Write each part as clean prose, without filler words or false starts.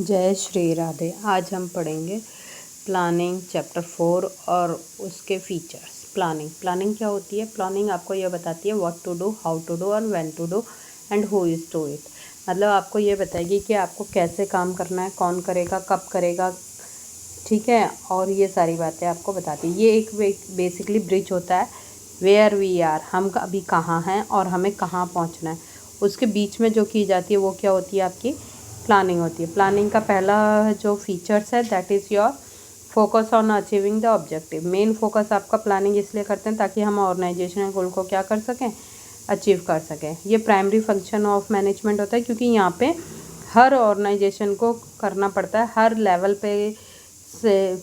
जय श्री राधे। आज हम पढ़ेंगे प्लानिंग चैप्टर 4 और उसके फीचर्स। प्लानिंग क्या होती है? प्लानिंग आपको यह बताती है what to do, how to do और when to do and who is to it. मतलब आपको ये बताएगी कि आपको कैसे काम करना है, कौन करेगा, कब करेगा, ठीक है। और ये सारी बातें आपको बताती है। ये एक बेसिकली ब्रिज होता है वेयर वी आर, हम अभी कहाँ हैं और हमें कहाँ पहुँचना है। उसके बीच में जो की जाती है वो क्या होती है? आपकी प्लानिंग होती है। प्लानिंग का पहला जो फीचर्स है that is your focus on achieving the objective. Main focus आपका प्लानिंग इसलिए करते हैं ताकि हम ऑर्गेनाइजेशनल गोल को क्या कर सकें, अचीव कर सकें। ये प्राइमरी फंक्शन ऑफ मैनेजमेंट होता है क्योंकि यहाँ पे हर ऑर्गेनाइजेशन को करना पड़ता है, हर लेवल पे से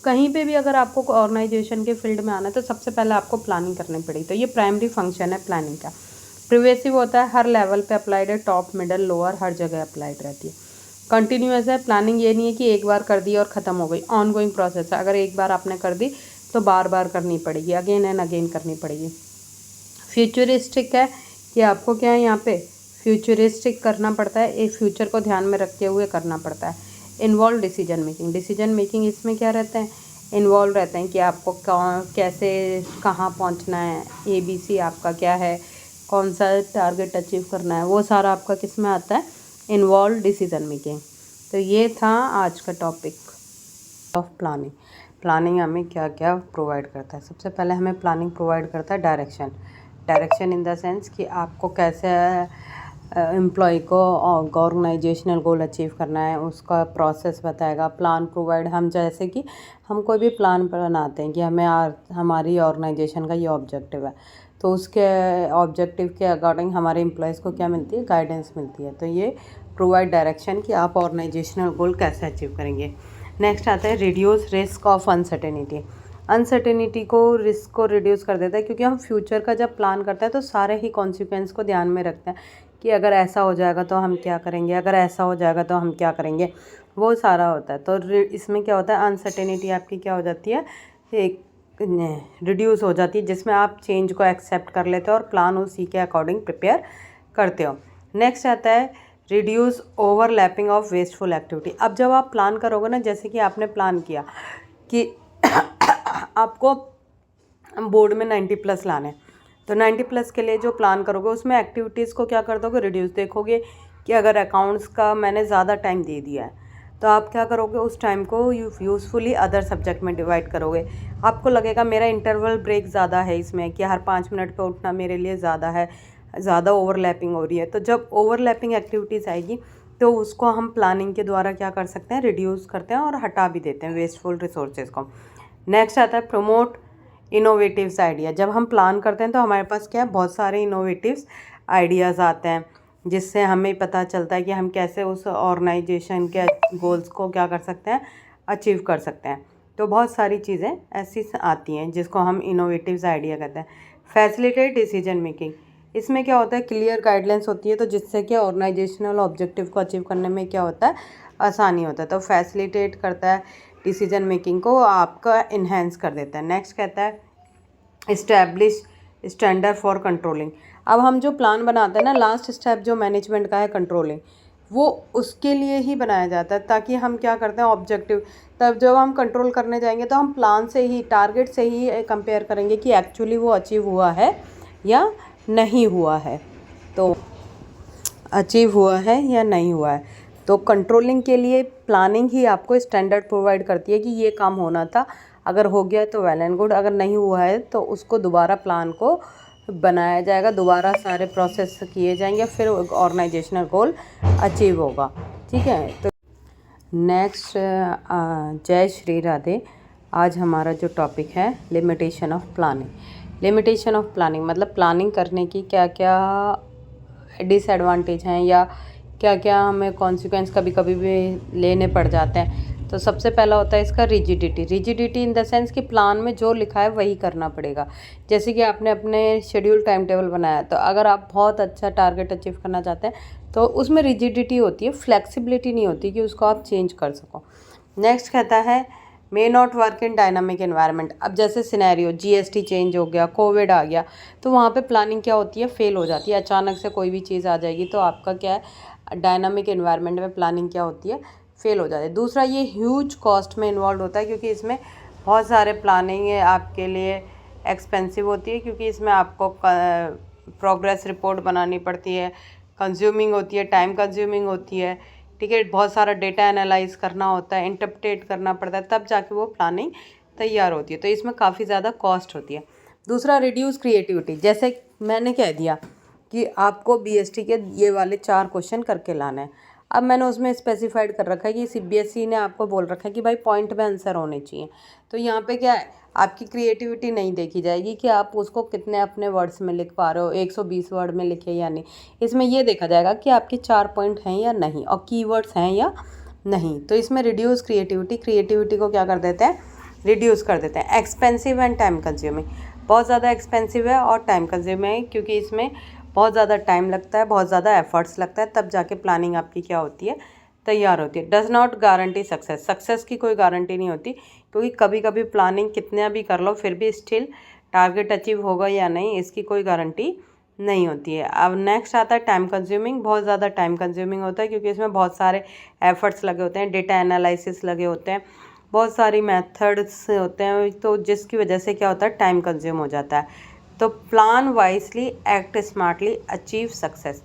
कहीं पे भी अगर आपको ऑर्गेनाइजेशन के फील्ड में आना है तो सबसे पहले आपको प्लानिंग करनी पड़ेगी। तो ये प्राइमरी फंक्शन है प्लानिंग का। प्रिवेसिव होता है, हर लेवल पे अप्लाइड है, टॉप मिडल लोअर हर जगह अप्लाइड रहती है। कंटिन्यूअस है, प्लानिंग ये नहीं है कि एक बार कर दी और ख़त्म हो गई, ऑन गोइंग प्रोसेस है। अगर एक बार आपने कर दी तो बार बार करनी पड़ेगी, अगेन एंड अगेन करनी पड़ेगी। फ्यूचरिस्टिक है कि आपको क्या है यहाँ पे फ्यूचरिस्टिक करना पड़ता है, एक फ्यूचर को ध्यान में रखते हुए करना पड़ता है। इन्वॉल्व डिसीजन मेकिंग इसमें क्या रहते हैं, इन्वॉल्व रहते हैं कि आपको कैसे कहाँ पहुँचना है, ABC आपका क्या है, कौन सा टारगेट अचीव करना है, वो सारा आपका किस में आता है, इन्वॉल्व डिसीजन मेकिंग। तो ये था आज का टॉपिक ऑफ प्लानिंग। प्लानिंग हमें क्या क्या प्रोवाइड करता है? सबसे पहले हमें प्लानिंग प्रोवाइड करता है डायरेक्शन इन द सेंस कि आपको कैसे एम्प्लॉय को ऑर्गेनाइजेशनल गोल अचीव करना है, उसका प्रोसेस बताएगा। प्लान प्रोवाइड, हम जैसे कि हम कोई भी प्लान बनाते हैं कि हमें हमारी ऑर्गेनाइजेशन का ये ऑब्जेक्टिव है, तो उसके ऑब्जेक्टिव के अकॉर्डिंग हमारे एम्प्लॉयज़ को क्या मिलती है, गाइडेंस मिलती है। तो ये प्रोवाइड डायरेक्शन कि आप ऑर्गेनाइजेशनल गोल कैसे अचीव करेंगे। नेक्स्ट आता है रिड्यूस रिस्क ऑफ अनसर्टेनिटी को रिस्क को रिड्यूस कर देता है क्योंकि हम फ्यूचर का जब प्लान करते हैं तो सारे ही कॉन्सिक्वेंस को ध्यान में रखते हैं कि अगर ऐसा हो जाएगा तो हम क्या करेंगे, अगर ऐसा हो जाएगा तो हम क्या करेंगे, वो सारा होता है। तो इसमें क्या होता है, अनसर्टेनिटी आपकी क्या हो जाती है, एक रिड्यूस हो जाती है, जिसमें आप चेंज को एक्सेप्ट कर लेते हो और प्लान उसी के अकॉर्डिंग प्रिपेयर करते हो। नेक्स्ट आता है reduce overlapping of wasteful activity. अब जब आप प्लान करोगे ना, जैसे कि आपने प्लान किया कि आपको बोर्ड में 90+ लाने, तो 90+ के लिए जो प्लान करोगे उसमें एक्टिविटीज़ को क्या कर दोगे, रिड्यूस। देखोगे कि अगर अकाउंट्स का मैंने ज़्यादा टाइम दे दिया है तो आप क्या करोगे, उस टाइम को यूज़फुली अदर सब्जेक्ट में डिवाइड करोगे। आपको लगेगा मेरा इंटरवल ब्रेक ज़्यादा है इसमें, कि हर 5 मिनट पे उठना मेरे लिए ज़्यादा है, ज़्यादा ओवरलैपिंग हो रही है। तो जब ओवरलैपिंग एक्टिविटीज़ आएगी तो उसको हम प्लानिंग के द्वारा क्या कर सकते हैं, रिड्यूस करते हैं और हटा भी देते हैं वेस्टफुल रिसोर्सेज को। नेक्स्ट आता है प्रमोट इनोवेटिव्स आइडिया। जब हम प्लान करते हैं तो हमारे पास क्या है, बहुत सारे इनोवेटिव्स आइडियाज़ आते हैं, जिससे हमें पता चलता है कि हम कैसे उस ऑर्गेनाइजेशन के गोल्स को क्या कर सकते हैं, अचीव कर सकते हैं। तो बहुत सारी चीज़ें ऐसी आती हैं जिसको हम इनोवेटिव्स आइडिया कहते हैं। फैसिलिटेट डिसीजन मेकिंग, इसमें क्या होता है, क्लियर गाइडलाइंस होती है तो जिससे कि ऑर्गेनाइजेशनल ऑब्जेक्टिव को अचीव करने में क्या होता है, आसानी होता है। तो फैसिलिटेट करता है डिसीजन मेकिंग को, आपका इन्हेंस कर देता है। नेक्स्ट कहता है इस्टेब्लिश स्टैंडर्ड फॉर कंट्रोलिंग। अब हम जो प्लान बनाते हैं ना, लास्ट स्टेप जो मैनेजमेंट का है कंट्रोलिंग, वो उसके लिए ही बनाया जाता है ताकि हम क्या करते हैं, ऑब्जेक्टिव, तब जब हम कंट्रोल करने जाएंगे तो हम प्लान से ही, टारगेट से ही कंपेयर करेंगे कि एक्चुअली वो अचीव हुआ है या नहीं हुआ है, तो अचीव हुआ है या नहीं हुआ है। तो कंट्रोलिंग के लिए प्लानिंग ही आपको स्टैंडर्ड प्रोवाइड करती है कि ये काम होना था, अगर हो गया तो वेल एंड गुड, अगर नहीं हुआ है तो उसको दोबारा प्लान को बनाया जाएगा, दोबारा सारे प्रोसेस किए जाएंगे, फिर ऑर्गेनाइजेशनल गोल अचीव होगा, ठीक है। तो नेक्स्ट जय श्री राधे। आज हमारा जो टॉपिक है लिमिटेशन ऑफ प्लानिंग मतलब प्लानिंग करने की क्या क्या डिसएडवांटेज हैं या क्या क्या हमें कॉन्सिक्वेंस कभी कभी भी लेने पड़ जाते हैं। तो सबसे पहला होता है इसका रिजिडिटी इन द सेंस कि प्लान में जो लिखा है वही करना पड़ेगा। जैसे कि आपने अपने शेड्यूल टाइम टेबल बनाया, तो अगर आप बहुत अच्छा टारगेट अचीव करना चाहते हैं तो उसमें रिजिडिटी होती है, फ्लेक्सिबिलिटी नहीं होती कि उसको आप चेंज कर सको। नेक्स्ट कहता है may not work in dynamic environment. अब जैसे सिनेरियो GST चेंज हो गया, कोविड आ गया, तो वहाँ पे प्लानिंग क्या होती है, फेल हो जाती है। अचानक से कोई भी चीज़ आ जाएगी तो आपका क्या है, डायनामिक एनवायरनमेंट में प्लानिंग क्या होती है, फेल हो जाते हैं। दूसरा, ये ह्यूज कॉस्ट में इन्वॉल्व होता है क्योंकि इसमें बहुत सारे प्लानिंग है आपके लिए एक्सपेंसिव होती है, क्योंकि इसमें आपको प्रोग्रेस रिपोर्ट बनानी पड़ती है, कंज्यूमिंग होती है, टाइम कंज्यूमिंग होती है, ठीक है। बहुत सारा डेटा एनालाइज करना होता है, इंटरप्रेट करना पड़ता है, तब जाके वो प्लानिंग तैयार होती है। तो इसमें काफ़ी ज़्यादा कॉस्ट होती है। दूसरा, रिड्यूस क्रिएटिविटी। जैसे मैंने कह दिया कि आपको बीएसटी के ये वाले 4 क्वेश्चन करके लाना है। अब मैंने उसमें स्पेसिफाइड कर रखा है कि सीबीएसई ने आपको बोल रखा है कि भाई पॉइंट में आंसर होने चाहिए। तो यहाँ पे क्या है, आपकी क्रिएटिविटी नहीं देखी जाएगी कि आप उसको कितने अपने वर्ड्स में लिख पा रहे हो, 120 वर्ड में लिखे या नहीं। इसमें ये देखा जाएगा कि आपके 4 पॉइंट हैं या नहीं और कीवर्ड्स हैं या नहीं। तो इसमें रिड्यूस क्रिएटिविटी को क्या कर देते हैं, रिड्यूस कर देते हैं। एक्सपेंसिव एंड टाइम कंज्यूमिंग, बहुत ज़्यादा एक्सपेंसिव है और टाइम कंज्यूमिंग है, क्योंकि इसमें बहुत ज़्यादा टाइम लगता है, बहुत ज़्यादा एफर्ट्स लगता है, तब जाके प्लानिंग आपकी क्या होती है, तैयार होती है। डज़ नॉट गारंटी सक्सेस की कोई गारंटी नहीं होती, क्योंकि कभी कभी प्लानिंग कितना भी कर लो फिर भी स्टिल टारगेट अचीव होगा या नहीं, इसकी कोई गारंटी नहीं होती है। अब नेक्स्ट आता है टाइम कंज्यूमिंग। बहुत ज़्यादा टाइम कंज्यूमिंग होता है क्योंकि इसमें बहुत सारे एफर्ट्स लगे होते हैं, डेटा एनालिसिस लगे होते हैं, बहुत सारी मेथड्स होते हैं, तो जिसकी वजह से क्या होता है, टाइम कंज्यूम हो जाता है। तो plan wisely, act smartly, achieve success.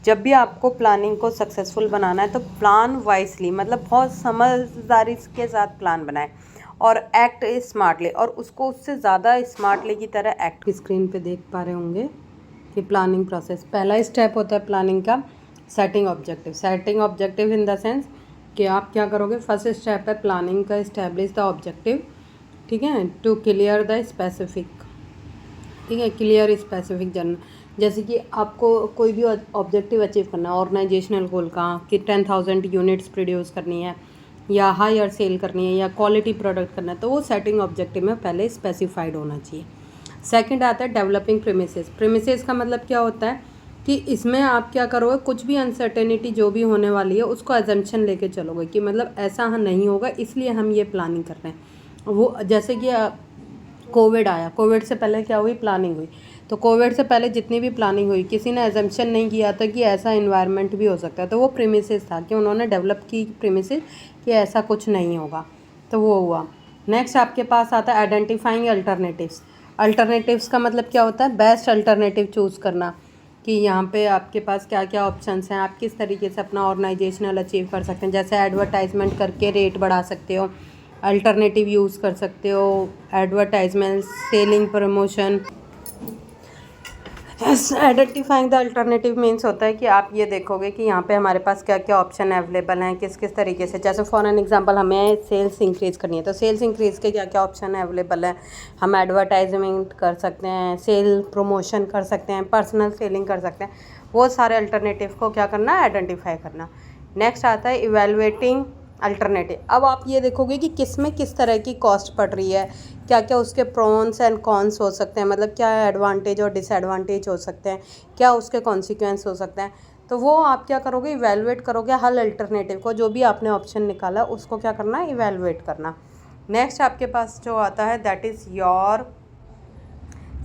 जब भी आपको प्लानिंग को सक्सेसफुल बनाना है तो प्लान वाइजली मतलब बहुत समझदारी के साथ प्लान बनाएं और एक्ट स्मार्टली, और उसको उससे ज़्यादा स्मार्टली की तरह एक्ट। स्क्रीन पे देख पा रहे होंगे कि प्लानिंग प्रोसेस, पहला स्टेप होता है प्लानिंग का setting objective. Setting objective in the sense कि आप क्या करोगे, फर्स्ट स्टेप है प्लानिंग का, इस्टेब्लिश द ऑब्जेक्टिव, ठीक है, टू क्लियर द स्पेसिफिक, ठीक है, क्लियर स्पेसिफिक जर्नल। जैसे कि आपको कोई भी ऑब्जेक्टिव अचीव करना है, ऑर्गेनाइजेशनल गोल का कि 10,000 यूनिट्स प्रोड्यूस करनी है या हायर सेल करनी है या क्वालिटी प्रोडक्ट करना है, तो वो सेटिंग ऑब्जेक्टिव में पहले स्पेसिफाइड होना चाहिए। सेकंड आता है डेवलपिंग प्रीमिसेस। प्रीमिसेस का मतलब क्या होता है कि इसमें आप क्या करोगे, कुछ भी अनसर्टेनिटी जो भी होने वाली है उसको एजम्पशन लेके चलोगे कि मतलब ऐसा नहीं होगा इसलिए हम ये प्लानिंग कर रहे हैं। वो जैसे कि कोविड आया, कोविड से पहले क्या हुई, प्लानिंग हुई। तो कोविड से पहले जितनी भी प्लानिंग हुई, किसी ने एजम्पशन नहीं किया था कि ऐसा इन्वायरमेंट भी हो सकता है, तो वो प्रीमिसेस था कि उन्होंने डेवलप की प्रीमिसेस कि ऐसा कुछ नहीं होगा, तो वो हुआ। नेक्स्ट आपके पास आता है आइडेंटिफाइंग अल्टरनेटिव्स। अल्टरनेटिव्स का मतलब क्या होता है, बेस्ट अल्टरनेटिव चूज़ करना कि यहाँ पे आपके पास क्या क्या ऑप्शंस हैं, आप किस तरीके से अपना ऑर्गेनाइजेशनल अचीव कर सकते हैं। जैसे एडवर्टाइजमेंट करके रेट बढ़ा सकते हो, अल्टरनेटिव यूज़ कर सकते हो, advertisement, selling, promotion. Identifying the alternative means होता है कि आप ये देखोगे कि यहाँ पे हमारे पास क्या क्या ऑप्शन अवेलेबल हैं, किस किस तरीके से। जैसे फॉर एन एग्जांपल हमें सेल्स इंक्रीज़ करनी है, तो सेल्स इंक्रीज़ के क्या क्या ऑप्शन अवेलेबल है। हम एडवर्टाइजमेंट कर सकते हैं, सेल प्रमोशन कर सकते हैं, पर्सनल सेलिंग कर सकते हैं। वो सारे अल्टरनेटिव को क्या करना है, आइडेंटिफाई करना। नेक्स्ट आता है इवेलुएटिंग अल्टरनेटिव। अब आप ये देखोगे कि किस में किस तरह की कॉस्ट पड़ रही है, क्या क्या उसके प्रोन्स एंड कॉन्स हो सकते हैं, मतलब क्या एडवांटेज और डिसएडवांटेज हो सकते हैं, क्या उसके कॉन्सिक्वेंस हो सकते हैं। तो वो आप क्या करोगे, इवेलुएट करोगे हर अल्टरनेटिव को, जो भी आपने ऑप्शन निकाला उसको क्या करना है, इवेलुएट करना। नेक्स्ट आपके पास जो आता है that is your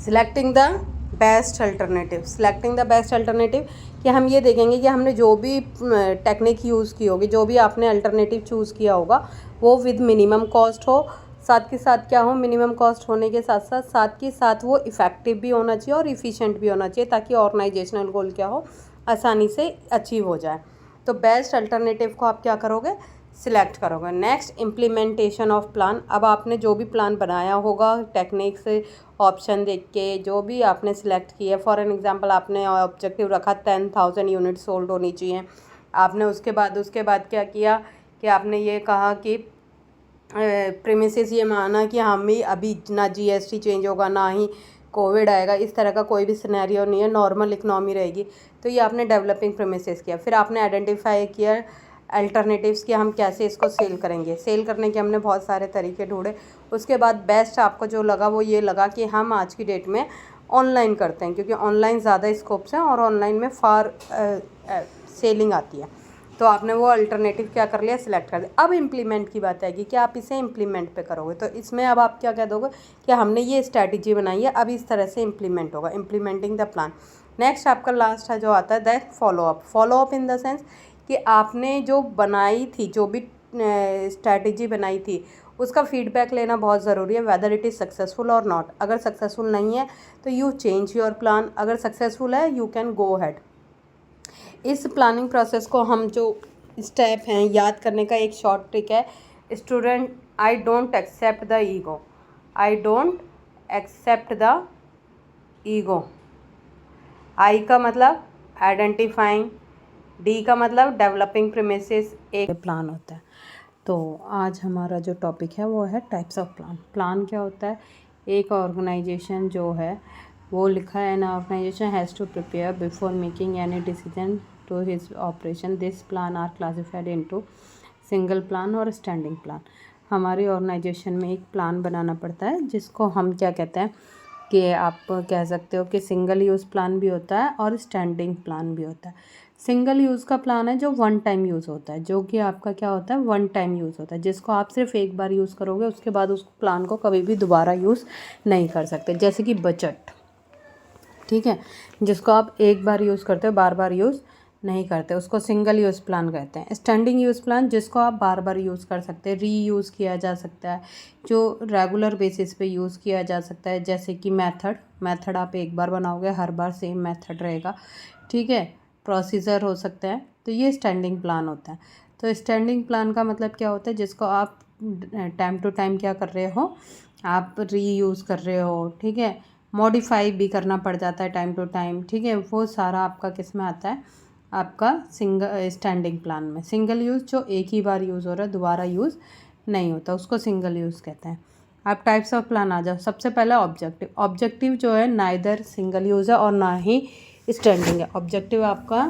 selecting the best alternative. Selecting the best alternative कि हम ये देखेंगे कि हमने जो भी टेक्निक यूज़ की होगी, जो भी आपने अल्टरनेटिव चूज़ किया होगा, वो विद मिनिमम कॉस्ट हो, साथ के साथ क्या हो, मिनिमम कॉस्ट होने के साथ साथ के साथ वो इफ़ेक्टिव भी होना चाहिए और इफ़िशिएंट भी होना चाहिए, ताकि ऑर्गेनाइजेशनल गोल क्या हो, आसानी से अचीव हो जाए। तो बेस्ट अल्टरनेटिव को आप क्या करोगे, सिलेक्ट करोगे। Next, implementation of plan. अब आपने जो भी प्लान बनाया होगा टेक्निक से, ऑप्शन देख के जो भी आपने सिलेक्ट किया, फॉर एन एग्जांपल आपने ऑब्जेक्टिव रखा 10,000 यूनिट सोल्ड होनी चाहिए। आपने उसके बाद क्या किया कि आपने ये कहा कि प्रीमिसेस ये माना कि हम ही अभी ना जीएसटी चेंज होगा ना ही कोविड आएगा, इस तरह का कोई भी सिनेरियो नहीं है, नॉर्मल इकनॉमी रहेगी। तो ये आपने डेवलपिंग प्रीमिसेस किया। फिर आपने आइडेंटिफाई किया अल्टरनेटिव्स कि हम कैसे इसको सेल करेंगे। सेल करने के हमने बहुत सारे तरीके ढूंढे। उसके बाद बेस्ट आपको जो लगा वो ये लगा कि हम आज की डेट में ऑनलाइन करते हैं, क्योंकि ऑनलाइन ज़्यादा स्कोप्स हैं और ऑनलाइन में फार सेलिंग आती है। तो आपने वो अल्टरनेटिव क्या कर लिया, सिलेक्ट कर दिया। अब इम्प्लीमेंट की बात आएगी कि आप इसे इम्प्लीमेंट पे करोगे। तो इसमें अब आप क्या कह दोगे कि हमने ये स्ट्रैटेजी बनाई है, अब इस तरह से इम्प्लीमेंट होगा, इम्प्लीमेंटिंग द प्लान। नेक्स्ट आपका लास्ट है जो आता है that follow up. Follow up in the sense कि आपने जो बनाई थी, जो भी स्ट्रैटेजी बनाई थी उसका फीडबैक लेना बहुत ज़रूरी है, वेदर इट इज़ सक्सेसफुल और नॉट। अगर सक्सेसफुल नहीं है तो यू चेंज योर प्लान, अगर सक्सेसफुल है यू कैन गो हैड। इस प्लानिंग प्रोसेस को हम जो स्टेप हैं याद करने का एक शॉर्ट ट्रिक है, student I don't accept the ego, I don't accept the ego. I का मतलब आइडेंटिफाइंग, डी का मतलब डेवलपिंग प्रीमिसेस, एक प्लान होता है। तो आज हमारा जो टॉपिक है वो है टाइप्स ऑफ प्लान। प्लान क्या होता है, एक ऑर्गेनाइजेशन जो है वो लिखा है, an organization has to prepare before making any decision to his operation, this plan are classified into single plan और स्टैंडिंग प्लान। हमारी ऑर्गेनाइजेशन में एक प्लान बनाना पड़ता है जिसको हम क्या कहते हैं कि आप कह सकते हो कि सिंगल यूज़ प्लान भी होता है और स्टैंडिंग प्लान भी होता है। सिंगल यूज़ का प्लान है जो वन टाइम यूज़ होता है, जो कि आपका क्या होता है वन टाइम यूज़ होता है, जिसको आप सिर्फ एक बार यूज़ करोगे, उसके बाद उस प्लान को कभी भी दोबारा यूज़ नहीं कर सकते। जैसे कि बजट, ठीक है, जिसको आप एक बार यूज़ करते हो, बार बार यूज़ नहीं करते, उसको सिंगल यूज़ प्लान कहते हैं। स्टैंडिंग यूज़ प्लान जिसको आप बार बार यूज़ कर सकते हैं, रीयूज़ किया जा सकता है, जो रेगुलर बेसिस पे यूज़ किया जा सकता है। जैसे कि मेथड आप एक बार बनाओगे, हर बार सेम मेथड रहेगा, ठीक है। प्रोसीजर हो सकता है, तो ये स्टैंडिंग प्लान होता है। तो स्टैंडिंग प्लान का मतलब क्या होता है, जिसको आप टाइम टू टाइम क्या कर रहे हो, आप रीयूज़ कर रहे हो, ठीक है, मॉडिफाई भी करना पड़ जाता है टाइम टू टाइम, ठीक है। वो सारा आपका किस में आता है, आपका स्टैंडिंग प्लान में। सिंगल यूज़ जो एक ही बार यूज़ हो रहा है, दोबारा यूज़ नहीं होता, उसको सिंगल यूज़ कहते हैं। आप टाइप्स ऑफ प्लान आ जाओ। सबसे पहला ऑब्जेक्टिव। ऑब्जेक्टिव जो है नाइदर सिंगल यूज़ है और ना ही स्टैंडिंग है। ऑब्जेक्टिव आपका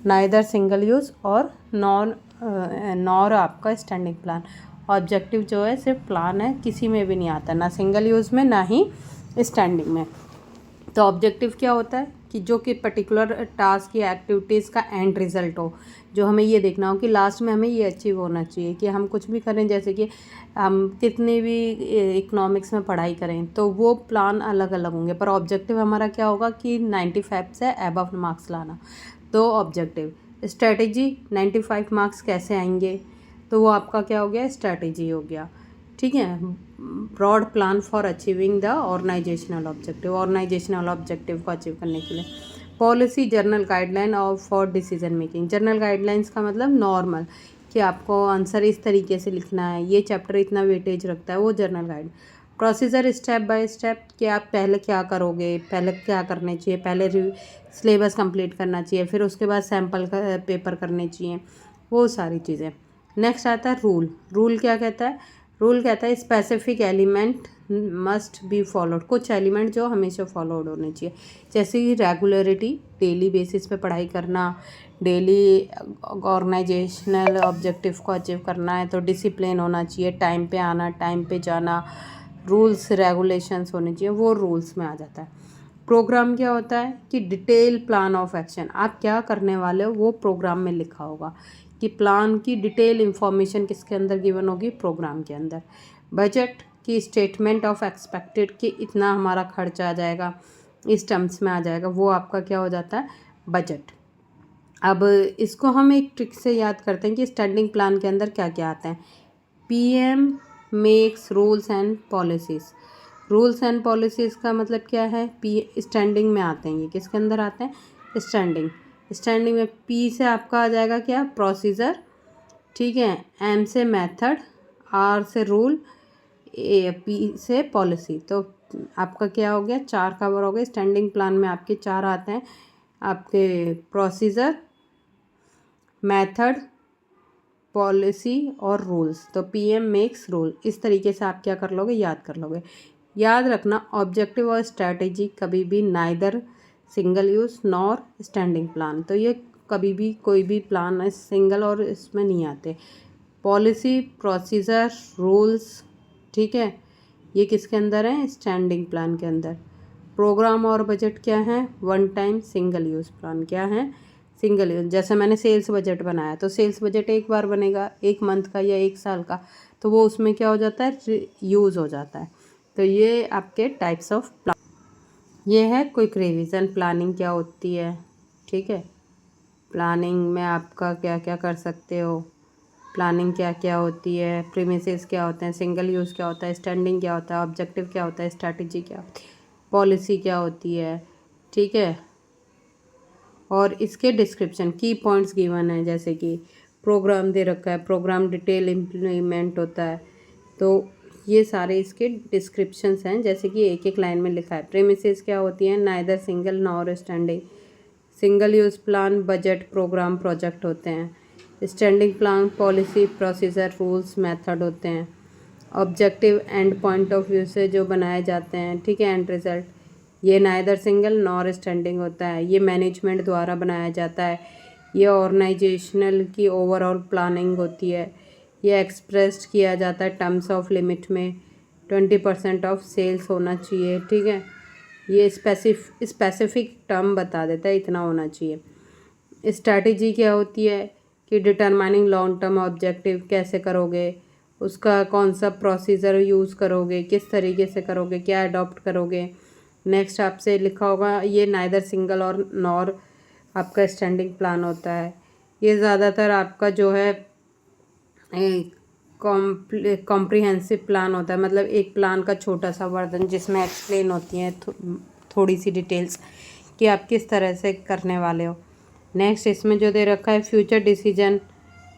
नाइदर सिंगल यूज़ और नॉर आपका स्टैंडिंग प्लान। ऑब्जेक्टिव जो है सिर्फ प्लान है, किसी में भी नहीं आता, ना सिंगल यूज़ में ना ही स्टैंडिंग में। तो ऑब्जेक्टिव क्या होता है कि जो कि पर्टिकुलर टास्क या एक्टिविटीज़ का एंड रिज़ल्ट हो, जो हमें ये देखना हो कि लास्ट में हमें ये अचीव होना चाहिए कि हम कुछ भी करें, जैसे कि हम कितनी भी इकोनॉमिक्स में पढ़ाई करें तो वो प्लान अलग अलग होंगे, पर ऑब्जेक्टिव हमारा क्या होगा कि 95 से अबव मार्क्स लाना। तो ऑब्जेक्टिव। स्ट्रेटेजी, 95 मार्क्स कैसे आएंगे, तो वो आपका क्या हो गया, स्ट्रेटेजी हो गया, ठीक है। Broad plan for achieving the organizational objective, organizational objective को अचीव करने के लिए। पॉलिसी, जर्नल गाइडलाइन और for decision making. General guidelines का मतलब नॉर्मल कि आपको आंसर इस तरीके से लिखना है, ये चैप्टर इतना वेटेज रखता है, वो journal guide. Procedure, step by step कि आप पहले क्या करोगे, पहले क्या करने चाहिए, पहले सिलेबस कंप्लीट करना चाहिए, फिर उसके बाद सैम्पल का पेपर करने चाहिए, वो सारी चीज़ें। नेक्स्ट आता है रूल। रूल क्या कहता है, रूल कहता है specific element must be followed. कुछ एलिमेंट जो हमेशा फॉलोड होने चाहिए, जैसे कि रेगुलरिटी, डेली बेसिस पे पढ़ाई करना, डेली ऑर्गेनाइजेशनल ऑब्जेक्टिव को अचीव करना है तो डिसिप्लिन होना चाहिए, टाइम पे आना, टाइम पे जाना, रूल्स रेगुलेशंस होने चाहिए, वो रूल्स में आ जाता है। प्रोग्राम क्या होता है कि डिटेल प्लान ऑफ एक्शन, आप क्या करने वाले हो वो प्रोग्राम में लिखा होगा, कि प्लान की डिटेल इंफॉर्मेशन किसके अंदर गिवन होगी, प्रोग्राम के अंदर। बजट की स्टेटमेंट ऑफ एक्सपेक्टेड कि इतना हमारा खर्चा आ जाएगा, इस टर्म्स में आ जाएगा, वो आपका क्या हो जाता है, बजट। अब इसको हम एक ट्रिक से याद करते हैं कि स्टैंडिंग प्लान के अंदर क्या क्या आता है। PM makes rules and policies. Rules and policies का मतलब क्या है, स्टैंडिंग में आते हैं, ये किसके अंदर आते हैं, स्टैंडिंग। स्टैंडिंग में पी से आपका आ जाएगा क्या, प्रोसीजर, ठीक है, एम से मेथड, आर से रूल, पी से पॉलिसी। तो आपका क्या हो गया, 4 कवर हो गए। स्टैंडिंग प्लान में आपके 4 आते हैं, आपके प्रोसीजर, मेथड, पॉलिसी और रूल्स। तो पीएम मेक्स रूल, इस तरीके से आप क्या कर लोगे, याद कर लोगे। याद रखना ऑब्जेक्टिव और स्ट्रैटेजी कभी भी neither single use nor standing plan, तो ये कभी भी कोई भी प्लान सिंगल और इसमें नहीं आते। पॉलिसी, प्रोसीजर, रूल्स, ठीक है, ये किसके अंदर है, स्टैंडिंग प्लान के अंदर। प्रोग्राम और बजट क्या है, one time single use plan क्या है, सिंगल यूज़। जैसे मैंने सेल्स बजट बनाया तो सेल्स बजट एक बार बनेगा, 1 मंथ का या 1 साल का, तो वो उसमें क्या हो जाता है, यूज़ हो जाता है। तो ये आपके टाइप्स ऑफ प्लान। ये है क्विक रिवीजन, प्लानिंग क्या होती है, ठीक है। प्लानिंग में आपका क्या क्या कर सकते हो, प्लानिंग क्या क्या होती है, प्रीमिसेस क्या होते हैं, सिंगल यूज़ क्या होता है, स्टैंडिंग क्या होता है, ऑब्जेक्टिव क्या होता है, स्ट्रैटेजी क्या होती है, पॉलिसी क्या होती है, ठीक है। और इसके डिस्क्रिप्शन की पॉइंट्स गिवन है, जैसे कि प्रोग्राम दे रखा है, प्रोग्राम डिटेल इम्प्लीमेंट होता है, तो ये सारे इसके डिस्क्रिप्शंस हैं, जैसे कि एक एक लाइन में लिखा है। प्रीमिसेस क्या होती हैं, neither single nor standing. Single use plan budget programme project होते हैं। Standing plan policy procedure rules method होते हैं। Objective end point of view से जो बनाए जाते हैं, ठीक है, एंड रिजल्ट, ये नाइदर सिंगल नॉर स्टैंडिंग होता है। ये मैनेजमेंट द्वारा बनाया जाता है। ये ऑर्गेनाइजेशनल की ओवरऑल प्लानिंग होती है। ये एक्सप्रेस्ड किया जाता है टर्म्स ऑफ लिमिट में 20% ऑफ सेल्स होना चाहिए, ठीक है। ये स्पेसिफिक टर्म बता देता है, इतना होना चाहिए। स्ट्रैटेजी क्या होती है कि डिटरमाइनिंग लॉन्ग टर्म ऑब्जेक्टिव कैसे करोगे, उसका कौन सा प्रोसीजर यूज़ करोगे, किस तरीके से करोगे, क्या अडॉप्ट करोगे। नेक्स्ट आपसे लिखा होगा ये नाइदर सिंगल और नॉर आपका स्टैंडिंग प्लान होता है। ये ज़्यादातर आपका जो है कॉम्प्रिहेंसिव प्लान होता है, मतलब एक प्लान का छोटा सा वर्जन जिसमें एक्सप्लेन होती हैं थोड़ी सी डिटेल्स कि आप किस तरह से करने वाले हो। नेक्स्ट इसमें जो दे रखा है फ्यूचर डिसीजन,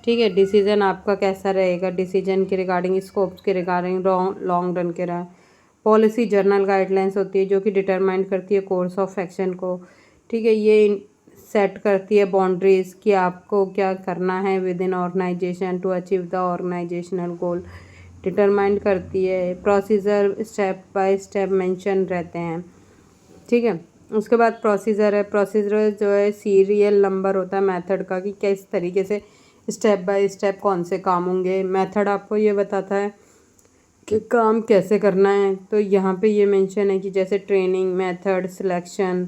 ठीक है, डिसीजन आपका कैसा रहेगा, डिसीजन के रिगार्डिंग, स्कोप्स के रिगार्डिंग, लॉन्ग रन के रहा। पॉलिसी जर्नल गाइडलाइंस होती है जो कि डिटरमाइन करती है कोर्स ऑफ एक्शन को, ठीक है। ये सेट करती है बाउंड्रीज कि आपको क्या करना है within organization to achieve the organizational goal. Determine करती है procedure, step by step mention रहते हैं, ठीक है। उसके बाद प्रोसीजर है। प्रोसीजर जो है सीरियल नंबर होता है मेथड का कि किस तरीके से स्टेप बाय स्टेप कौन से काम होंगे। मेथड आपको ये बताता है कि काम कैसे करना है, तो यहाँ पे ये मेंशन है कि जैसे ट्रेनिंग मेथड, सिलेक्शन,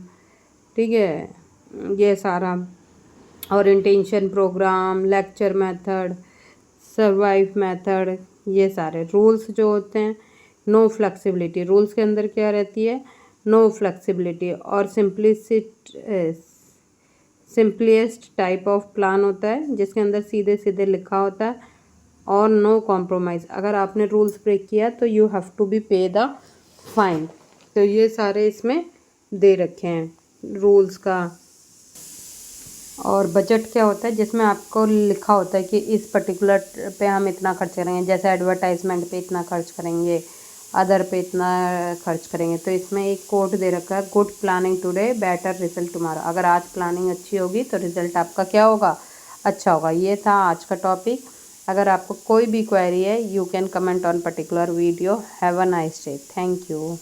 ठीक है, ये सारा। और intention programme, lecture method, survive method, ये सारे रूल्स जो होते हैं। नो फ्लेक्सिबिलिटी, रूल्स के अंदर क्या रहती है, नो फ्लेक्सिबिलिटी। और सिंपलेस्ट टाइप ऑफ प्लान होता है जिसके अंदर सीधे सीधे लिखा होता है। और नो कॉम्प्रोमाइज़, अगर आपने रूल्स ब्रेक किया तो यू हैव टू बी पे द फाइन। तो ये सारे इसमें दे रखे हैं रूल्स का। और बजट क्या होता है, जिसमें आपको लिखा होता है कि इस पर्टिकुलर पे हम इतना खर्च करेंगे, जैसे एडवर्टाइजमेंट पे इतना खर्च करेंगे, अदर पे इतना खर्च करेंगे। तो इसमें एक कोट दे रखा है, good planning today better result tomorrow. अगर आज प्लानिंग अच्छी होगी तो रिजल्ट आपका क्या होगा, अच्छा होगा। ये था आज का टॉपिक। अगर आपको कोई भी क्वेरी है, you can comment on particular video. Have a nice day. Thank you.